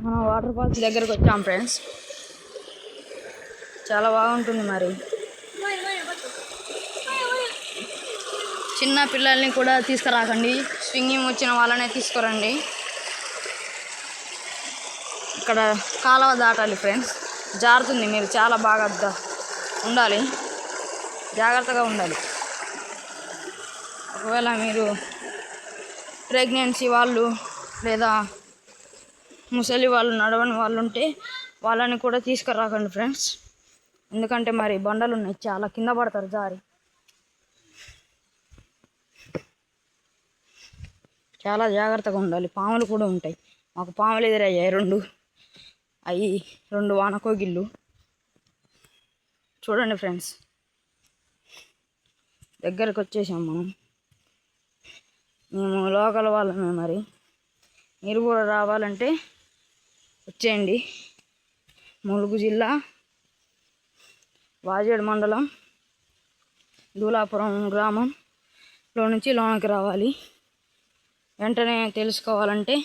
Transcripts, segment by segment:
మనం water falls దగ్గరకు వచ్చాం ఫ్రెండ్స్. చాలా బాగుంటుంది. మరి చిన్న పిల్లల్ని కూడా తీసుకురాకండి, స్విమ్మింగ్ వచ్చిన వాళ్ళనే తీసుకురండి. ఇక్కడ కాలువ దాటాలి ఫ్రెండ్స్, జారుతుంది. మీరు చాలా బాగా ఉండాలి, జాగ్రత్తగా ఉండాలి. ఒకవేళ మీరు ప్రెగ్నెన్సీ వాళ్ళు లేదా ముసలి వాళ్ళు, నడవని వాళ్ళు ఉంటే వాళ్ళని కూడా తీసుకురాకండి ఫ్రెండ్స్. ఎందుకంటే మరి బండలు ఉన్నాయి, చాలా కింద పడతారు జారి. చాలా జాగ్రత్తగా ఉండాలి. పాములు కూడా ఉంటాయి. మాకు పాములు ఎదురయ్యాయి రెండు వానకోగిళ్ళు. చూడండి ఫ్రెండ్స్, దగ్గరకు వచ్చేసాం మనం. మేము లోకల్ వాళ్ళమే. మరి మీరు కూడా రావాలంటే వచ్చేయండి. ములుగు జిల్లా వాజేడు మండలం దూలాపురం గ్రామంలో నుంచి లోనకి రావాలి. వెంటనే తెలుసుకోవాలంటే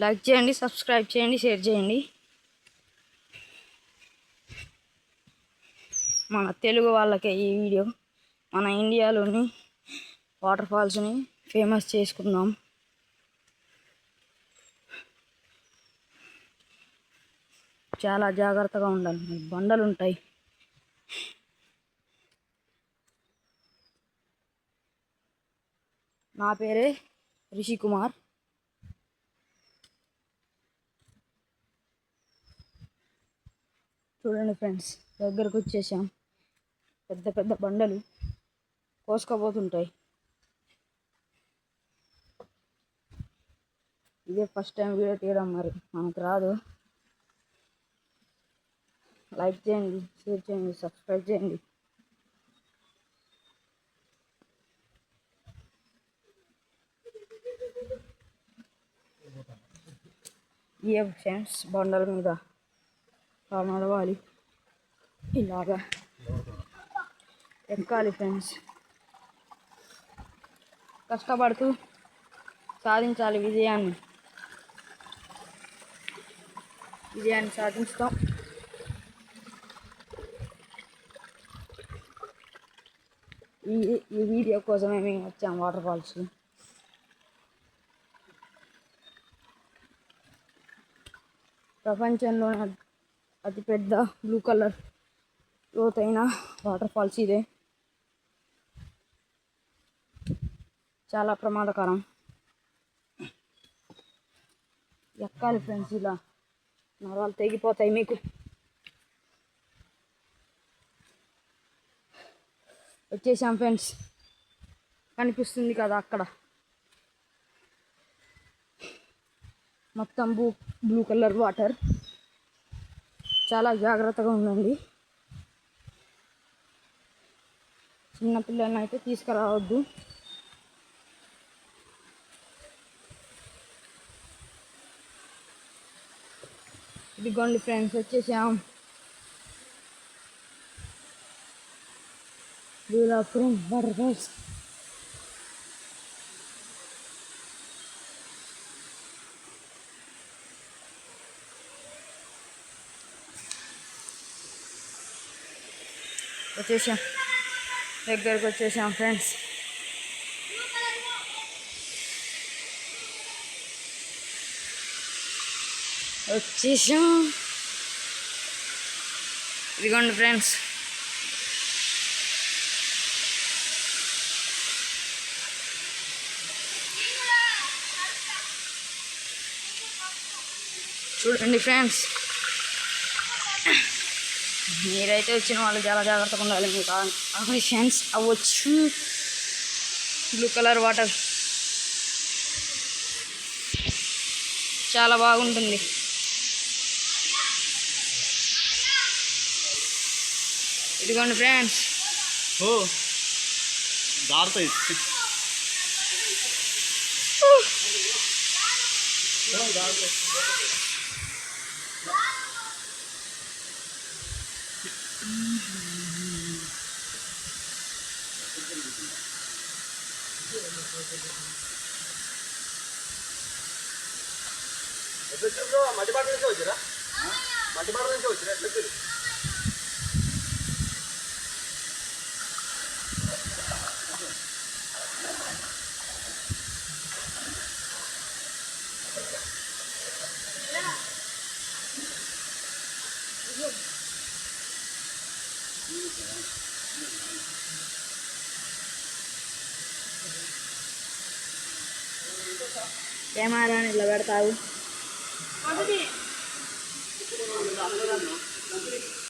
లైక్ చేయండి, సబ్స్క్రైబ్ చేయండి, షేర్ చేయండి. మన తెలుగు వాళ్ళకే ఈ వీడియో. మన ఇండియాలోని వాటర్ ఫాల్స్ని ఫేమస్ చేసుకుందాం. చాలా జాగ్రత్తగా ఉండాలి, బండలు ఉంటాయి. నా పేరే రిషి కుమార్. చూడండి ఫ్రెండ్స్, దగ్గరకు వచ్చేసాం. పెద్ద పెద్ద బండలు కోసుకపోతుంటాయి. ఇదే ఫస్ట్ టైం వీడియో తీయడం, మరి మనకు రాదు. లైక్ చేయండి, షేర్ చేయండి, సబ్స్క్రైబ్ చేయండి. ఇదే ఫ్రెండ్స్, బండల మీద నడవాలి, ఇలాగా ఎక్కాలి ఫ్రెండ్స్. కష్టపడుతూ సాధించాలి విజయాన్ని సాధిస్తాం. ఈ వీడియో కోసమే మేము వచ్చాం వాటర్ ఫాల్స్. ప్రపంచంలో అతిపెద్ద బ్లూ కలర్ లోతైన వాటర్ ఫాల్స్ ఇదే. చాలా ప్రమాదకరం. ఎక్కాలి ఫ్రెండ్స్, ఇలా నరాలు తెగిపోతాయి మీకు. వచ్చేసాం ఫ్రెండ్స్, కనిపిస్తుంది కదా అక్కడ మొత్తం బ్లూ కలర్ వాటర్. చాలా జాగ్రత్తగా ఉండండి. చిన్నపిల్లల్ని అయితే తీసుకురావద్దు. ఇదిగోండి ఫ్రెండ్స్, వచ్చేసాం దూలాపురం వాటర్ ఫాల్స్. దగ్గరకు వచ్చేసాం ఫ్రెండ్స్. ఇదిగోండి ఫ్రెండ్స్, చూడండి ఫ్రెండ్స్. మీరైతే వచ్చిన వాళ్ళు చాలా జాగ్రత్తగా ఉండాలి. మీకు ఆపరేషన్స్ అవ్వచ్చు. బ్లూ కలర్ వాటర్ చాలా బాగుంటుంది. ఇదిగోండి ఫ్రెండ్స్, మట్టి బాట నుంచి వచ్చిరా మట్టి బాట నుంచి వచ్చిరా ఎట్లా కెమెరా ఇలా పెడతావు